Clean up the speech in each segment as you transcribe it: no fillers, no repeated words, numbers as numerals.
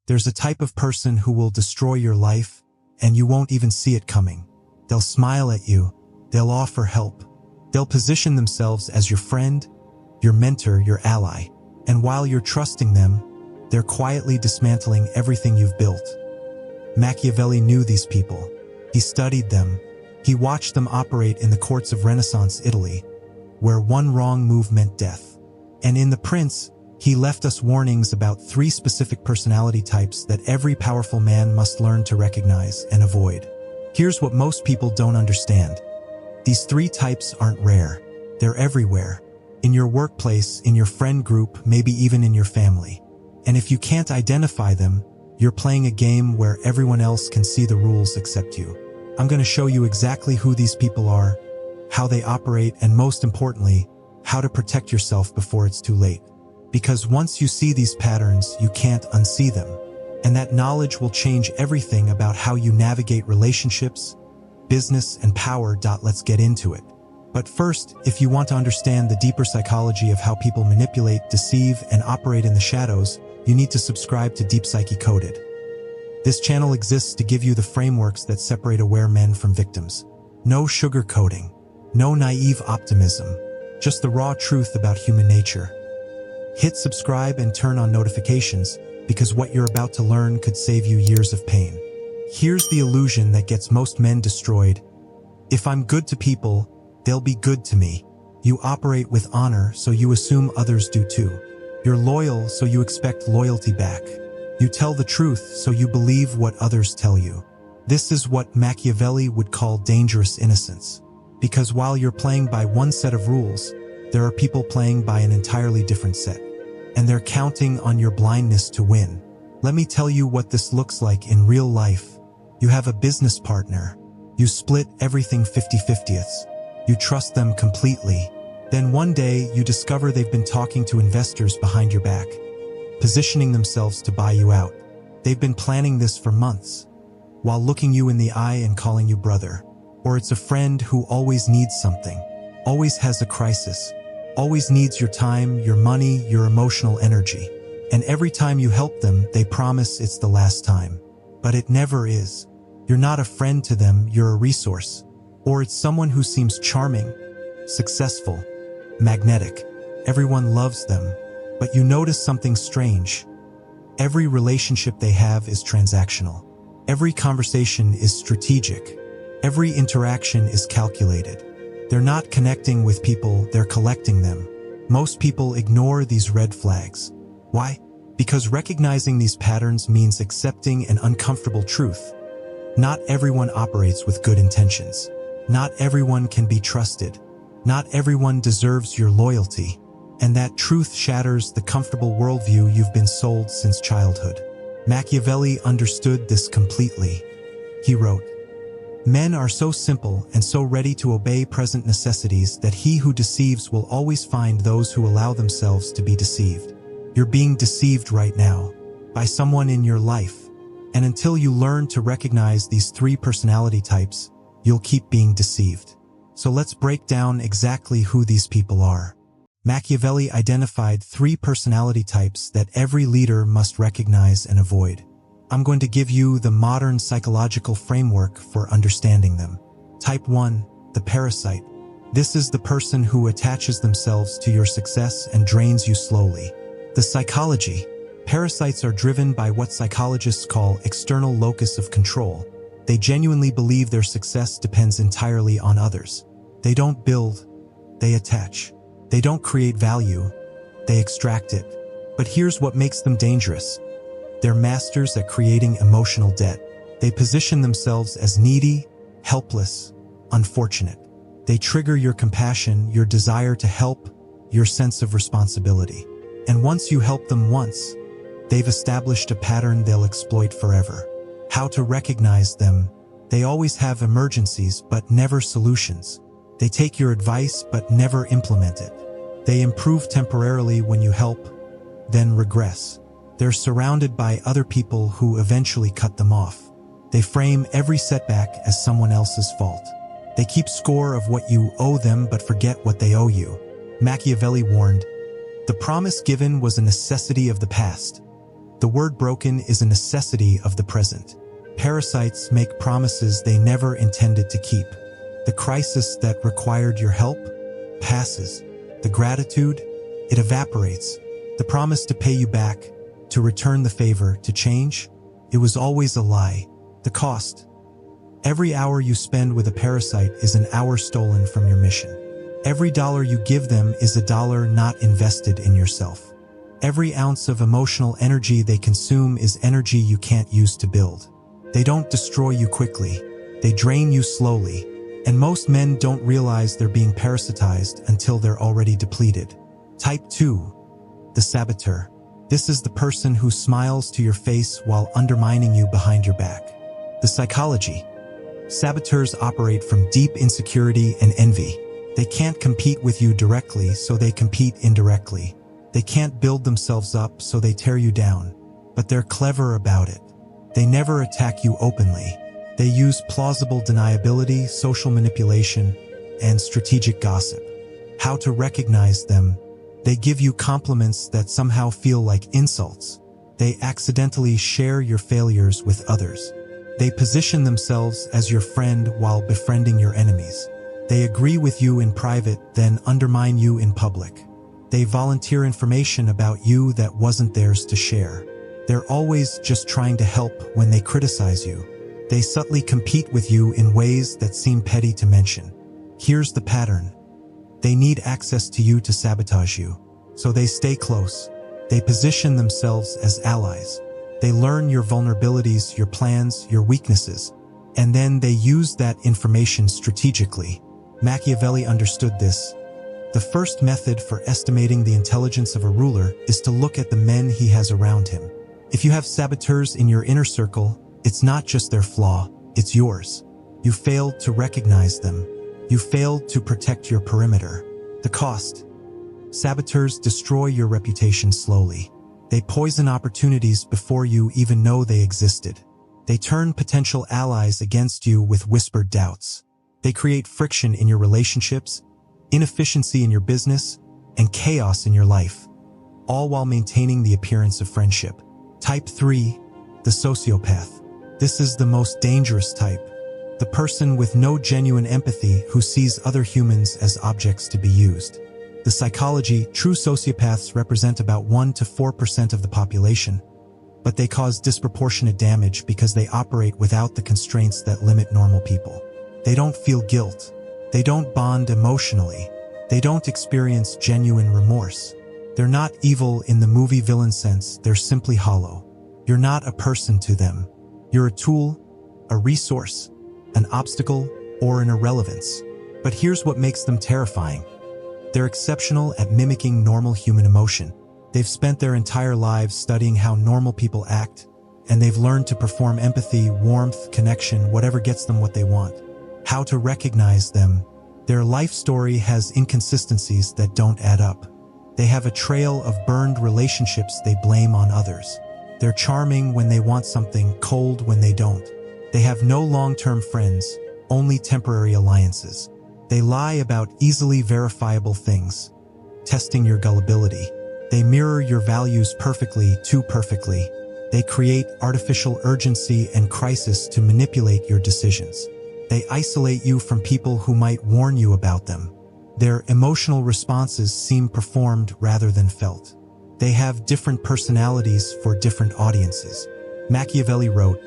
There's a type of person who will destroy your life, and you won't even see it coming. They'll smile at you, they'll offer help, they'll position themselves as your friend, your mentor, your ally, and while you're trusting them, they're quietly dismantling everything you've built. Machiavelli knew these people. He studied them. He watched them operate in the courts of Renaissance Italy, where one wrong move meant death. And in The Prince, he left us warnings about 3 specific personality types that every powerful man must learn to recognize and avoid. Here's what most people don't understand. These 3 types aren't rare. They're everywhere. In your workplace, in your friend group, maybe even in your family. And if you can't identify them, you're playing a game where everyone else can see the rules except you. I'm going to show you exactly who these people are, how they operate, and most importantly, how to protect yourself before it's too late. Because once you see these patterns, you can't unsee them. And that knowledge will change everything about how you navigate relationships, business, and power. Let's get into it. But first, if you want to understand the deeper psychology of how people manipulate, deceive, and operate in the shadows, you need to subscribe to Deep Psyche Coded. This channel exists to give you the frameworks that separate aware men from victims. No sugarcoating, no naive optimism, just the raw truth about human nature. Hit subscribe and turn on notifications, because what you're about to learn could save you years of pain. Here's the illusion that gets most men destroyed. If I'm good to people, they'll be good to me. You operate with honor, so you assume others do too. You're loyal, so you expect loyalty back. You tell the truth, so you believe what others tell you. This is what Machiavelli would call dangerous innocence. Because while you're playing by one set of rules, there are people playing by an entirely different set. And they're counting on your blindness to win. Let me tell you what this looks like in real life. You have a business partner. You split everything 50-50. You trust them completely. Then one day, you discover they've been talking to investors behind your back, positioning themselves to buy you out. They've been planning this for months, while looking you in the eye and calling you brother. Or it's a friend who always needs something, always has a crisis, always needs your time, your money, your emotional energy. And every time you help them, they promise it's the last time. But it never is. You're not a friend to them, you're a resource. Or it's someone who seems charming, successful, magnetic. Everyone loves them, but you notice something strange. Every relationship they have is transactional. Every conversation is strategic. Every interaction is calculated. They're not connecting with people, they're collecting them. Most people ignore these red flags. Why? Because recognizing these patterns means accepting an uncomfortable truth. Not everyone operates with good intentions. Not everyone can be trusted. Not everyone deserves your loyalty. And that truth shatters the comfortable worldview you've been sold since childhood. Machiavelli understood this completely. He wrote, "Men are so simple and so ready to obey present necessities that he who deceives will always find those who allow themselves to be deceived." You're being deceived right now by someone in your life. And until you learn to recognize these 3 personality types, you'll keep being deceived. So let's break down exactly who these people are. Machiavelli identified 3 personality types that every leader must recognize and avoid. I'm going to give you the modern psychological framework for understanding them. Type 1, the parasite. This is the person who attaches themselves to your success and drains you slowly. The psychology. Parasites are driven by what psychologists call external locus of control. They genuinely believe their success depends entirely on others. They don't build, they attach. They don't create value, they extract it. But here's what makes them dangerous. They're masters at creating emotional debt. They position themselves as needy, helpless, unfortunate. They trigger your compassion, your desire to help, your sense of responsibility. And once you help them once, they've established a pattern they'll exploit forever. How to recognize them? They always have emergencies, but never solutions. They take your advice, but never implement it. They improve temporarily when you help, then regress. They're surrounded by other people who eventually cut them off. They frame every setback as someone else's fault. They keep score of what you owe them, but forget what they owe you. Machiavelli warned, "The promise given was a necessity of the past. The word broken is a necessity of the present. Parasites make promises they never intended to keep. The crisis that required your help passes. The gratitude, it evaporates. The promise to pay you back, to return the favor, to change, it was always a lie. The cost. Every hour you spend with a parasite is an hour stolen from your mission. Every dollar you give them is a dollar not invested in yourself. Every ounce of emotional energy they consume is energy you can't use to build. They don't destroy you quickly. They drain you slowly. And most men don't realize they're being parasitized until they're already depleted. Type 2. The saboteur. This is the person who smiles to your face while undermining you behind your back. The psychology. Saboteurs operate from deep insecurity and envy. They can't compete with you directly, so they compete indirectly. They can't build themselves up, so they tear you down. But they're clever about it. They never attack you openly. They use plausible deniability, social manipulation, and strategic gossip. How to recognize them? They give you compliments that somehow feel like insults. They accidentally share your failures with others. They position themselves as your friend while befriending your enemies. They agree with you in private, then undermine you in public. They volunteer information about you that wasn't theirs to share. They're always just trying to help when they criticize you. They subtly compete with you in ways that seem petty to mention. Here's the pattern. They need access to you to sabotage you, so they stay close. They position themselves as allies. They learn your vulnerabilities, your plans, your weaknesses, and then they use that information strategically. Machiavelli understood this. The first method for estimating the intelligence of a ruler is to look at the men he has around him. If you have saboteurs in your inner circle, it's not just their flaw, it's yours. You failed to recognize them. You failed to protect your perimeter. The cost. Saboteurs destroy your reputation slowly. They poison opportunities before you even know they existed. They turn potential allies against you with whispered doubts. They create friction in your relationships, inefficiency in your business, and chaos in your life, all while maintaining the appearance of friendship. Type 3. The sociopath. This is the most dangerous type. The person with no genuine empathy who sees other humans as objects to be used. The psychology, true sociopaths represent about 1 to 4% of the population, but they cause disproportionate damage because they operate without the constraints that limit normal people. They don't feel guilt. They don't bond emotionally. They don't experience genuine remorse. They're not evil in the movie villain sense, they're simply hollow. You're not a person to them. You're a tool, a resource, an obstacle, or an irrelevance. But here's what makes them terrifying. They're exceptional at mimicking normal human emotion. They've spent their entire lives studying how normal people act, and they've learned to perform empathy, warmth, connection, whatever gets them what they want. How to recognize them? Their life story has inconsistencies that don't add up. They have a trail of burned relationships they blame on others. They're charming when they want something, cold when they don't. They have no long-term friends, only temporary alliances. They lie about easily verifiable things, testing your gullibility. They mirror your values perfectly, too perfectly. They create artificial urgency and crisis to manipulate your decisions. They isolate you from people who might warn you about them. Their emotional responses seem performed rather than felt. They have different personalities for different audiences. Machiavelli wrote,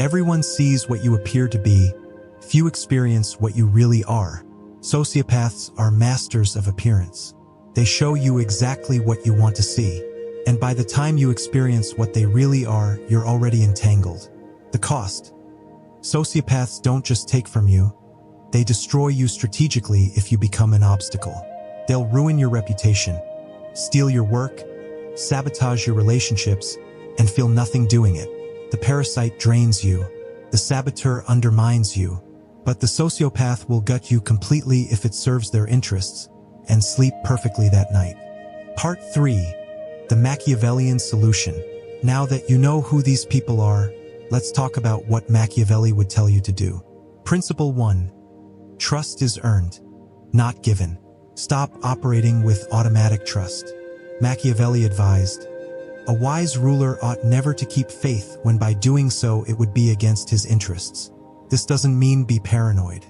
"Everyone sees what you appear to be. Few experience what you really are." Sociopaths are masters of appearance. They show you exactly what you want to see. And by the time you experience what they really are, you're already entangled. The cost. Sociopaths don't just take from you. They destroy you strategically if you become an obstacle. They'll ruin your reputation, steal your work, sabotage your relationships, and feel nothing doing it. The parasite drains you. The saboteur undermines you. But the sociopath will gut you completely if it serves their interests, and sleep perfectly that night. Part 3. The Machiavellian Solution. Now that you know who these people are, let's talk about what Machiavelli would tell you to do. Principle 1. Trust is earned, not given. Stop operating with automatic trust. Machiavelli advised, A wise ruler ought never to keep faith when by doing so it would be against his interests. This doesn't mean be paranoid.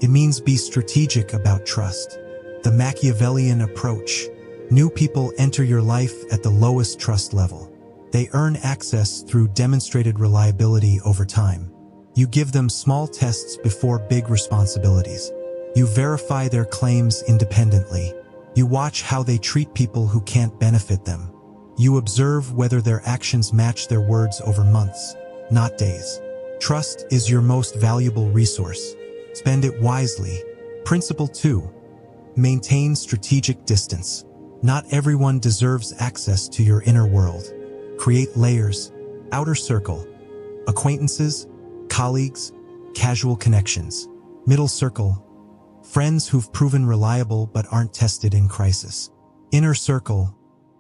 It means be strategic about trust. The Machiavellian approach. New people enter your life at the lowest trust level. They earn access through demonstrated reliability over time. You give them small tests before big responsibilities. You verify their claims independently. You watch how they treat people who can't benefit them. You observe whether their actions match their words over months, not days. Trust is your most valuable resource. Spend it wisely. Principle 2. Maintain strategic distance. Not everyone deserves access to your inner world. Create layers. Outer circle. Acquaintances, colleagues, casual connections. Middle circle. Friends who've proven reliable but aren't tested in crisis. Inner circle.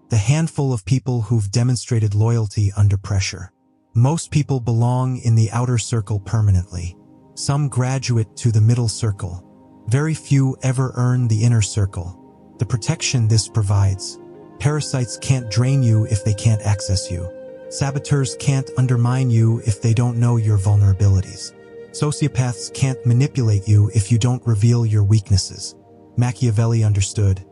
The handful of people who've demonstrated loyalty under pressure. Most people belong in the outer circle permanently. Some graduate to the middle circle. Very few ever earn the inner circle. The protection this provides. Parasites can't drain you if they can't access you. Saboteurs can't undermine you if they don't know your vulnerabilities. Sociopaths can't manipulate you if you don't reveal your weaknesses. Machiavelli understood.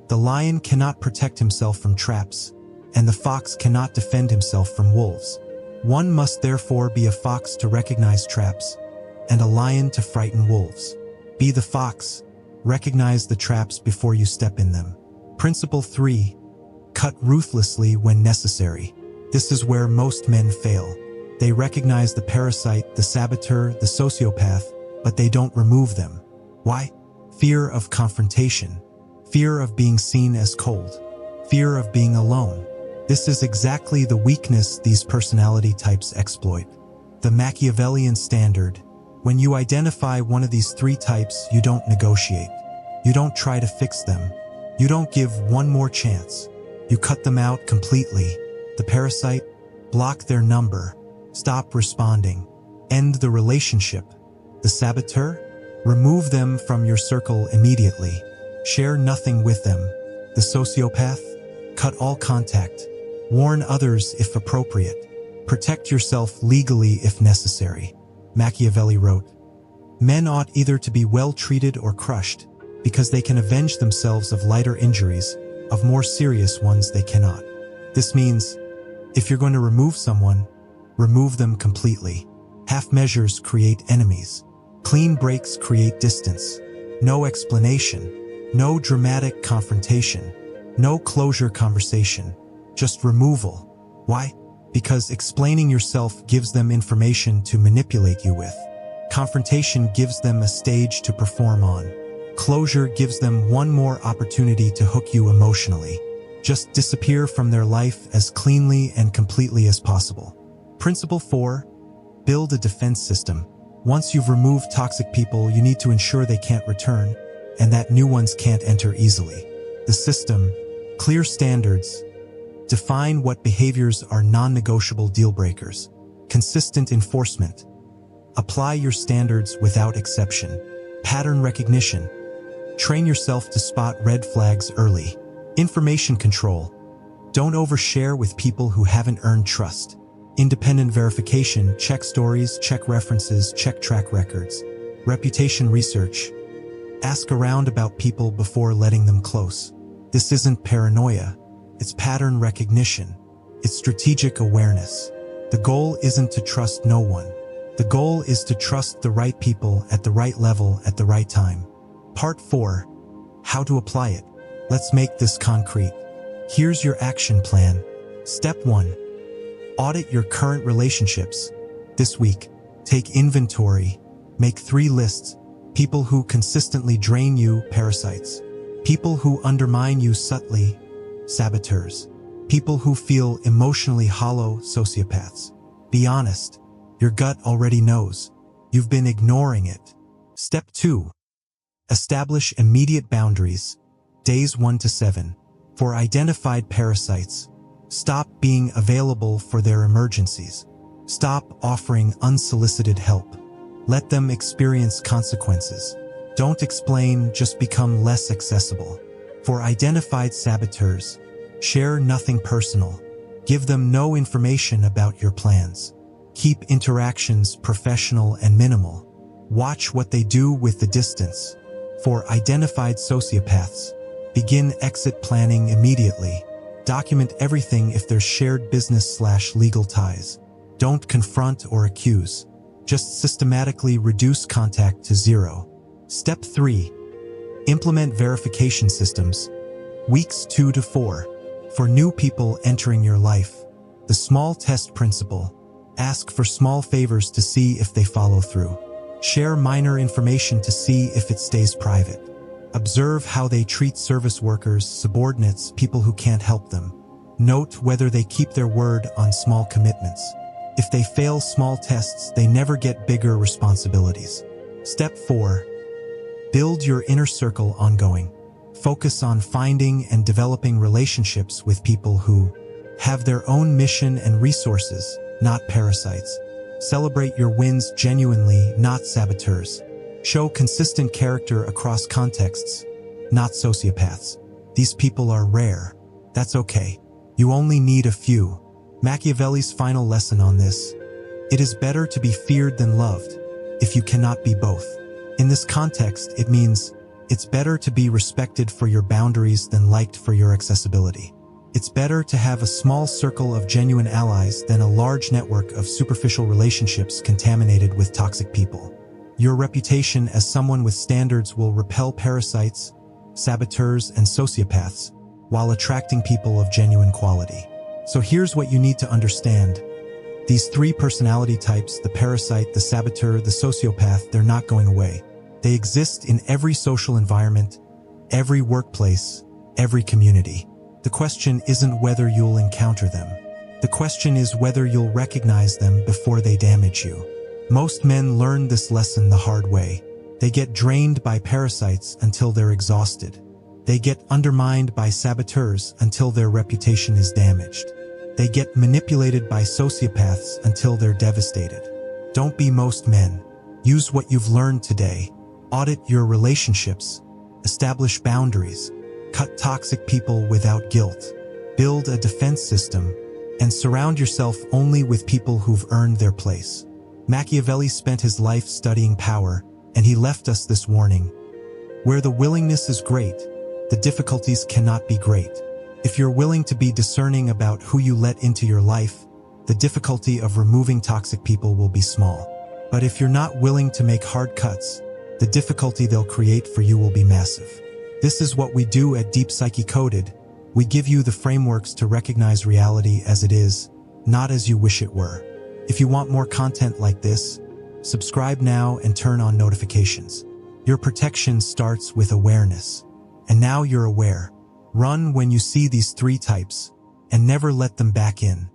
The lion cannot protect himself from traps, and the fox cannot defend himself from wolves. One must therefore be a fox to recognize traps, and a lion to frighten wolves. Be the fox. Recognize the traps before you step in them. Principle 3. Cut ruthlessly when necessary. This is where most men fail. They recognize the parasite, the saboteur, the sociopath, but they don't remove them. Why? Fear of confrontation. Fear of being seen as cold. Fear of being alone. This is exactly the weakness these personality types exploit. The Machiavellian standard. When you identify one of these 3 types, you don't negotiate. You don't try to fix them. You don't give one more chance. You cut them out completely. The parasite, block their number. Stop responding. End the relationship. The saboteur, remove them from your circle immediately. Share nothing with them. The sociopath, cut all contact. Warn others if appropriate. Protect yourself legally if necessary. Machiavelli wrote, "Men ought either to be well treated or crushed, because they can avenge themselves of lighter injuries, of more serious ones they cannot." This means, if you're going to remove someone, remove them completely. Half measures create enemies. Clean breaks create distance. No explanation. No dramatic confrontation. No closure conversation. Just removal. Why? Because explaining yourself gives them information to manipulate you with. Confrontation gives them a stage to perform on. Closure gives them one more opportunity to hook you emotionally. Just disappear from their life as cleanly and completely as possible. Principle 4. Build a defense system. Once you've removed toxic people, you need to ensure they can't return, and that new ones can't enter easily. The system. Clear standards. Define what behaviors are non-negotiable deal breakers. Consistent enforcement. Apply your standards without exception. Pattern recognition. Train yourself to spot red flags early. Information control. Don't overshare with people who haven't earned trust. Independent verification. Check stories, check references, check track records. Reputation research. Ask around about people before letting them close. This isn't paranoia. It's pattern recognition. It's strategic awareness. The goal isn't to trust no one. The goal is to trust the right people at the right level at the right time. Part 4. How to apply it. Let's make this concrete. Here's your action plan. Step 1. Audit your current relationships. This week, take inventory. Make 3 lists. People who consistently drain you, parasites. People who undermine you subtly, saboteurs. People who feel emotionally hollow, sociopaths. Be honest. Your gut already knows. You've been ignoring it. Step 2. Establish immediate boundaries. Days 1 to 7. For identified parasites. Stop being available for their emergencies. Stop offering unsolicited help. Let them experience consequences. Don't explain, just become less accessible. For identified saboteurs, share nothing personal. Give them no information about your plans. Keep interactions professional and minimal. Watch what they do with the distance. For identified sociopaths, begin exit planning immediately. Document everything if there's shared business/legal ties. Don't confront or accuse. Just systematically reduce contact to 0. Step 3. Implement verification systems. Weeks 2 to 4. For new people entering your life, the small test principle. Ask for small favors to see if they follow through. Share minor information to see if it stays private. Observe how they treat service workers, subordinates, people who can't help them. Note whether they keep their word on small commitments. If they fail small tests, they never get bigger responsibilities. Step 4. Build your inner circle ongoing. Focus on finding and developing relationships with people who have their own mission and resources, not parasites. Celebrate your wins genuinely, not saboteurs. Show consistent character across contexts, not sociopaths. These people are rare. That's okay. You only need a few. Machiavelli's final lesson on this. It is better to be feared than loved, if you cannot be both. In this context, it means it's better to be respected for your boundaries than liked for your accessibility. It's better to have a small circle of genuine allies than a large network of superficial relationships contaminated with toxic people. Your reputation as someone with standards will repel parasites, saboteurs, and sociopaths, while attracting people of genuine quality. So here's what you need to understand. These 3 personality types, the parasite, the saboteur, the sociopath, they're not going away. They exist in every social environment, every workplace, every community. The question isn't whether you'll encounter them. The question is whether you'll recognize them before they damage you. Most men learn this lesson the hard way. They get drained by parasites until they're exhausted. They get undermined by saboteurs until their reputation is damaged. They get manipulated by sociopaths until they're devastated. Don't be most men. Use what you've learned today. Audit your relationships. Establish boundaries. Cut toxic people without guilt. Build a defense system. And surround yourself only with people who've earned their place. Machiavelli spent his life studying power, and he left us this warning. Where the willingness is great, the difficulties cannot be great. If you're willing to be discerning about who you let into your life, the difficulty of removing toxic people will be small. But if you're not willing to make hard cuts, the difficulty they'll create for you will be massive. This is what we do at Deep Psyche Coded. We give you the frameworks to recognize reality as it is, not as you wish it were. If you want more content like this, subscribe now and turn on notifications. Your protection starts with awareness. And now you're aware. Run when you see these 3 types, and never let them back in.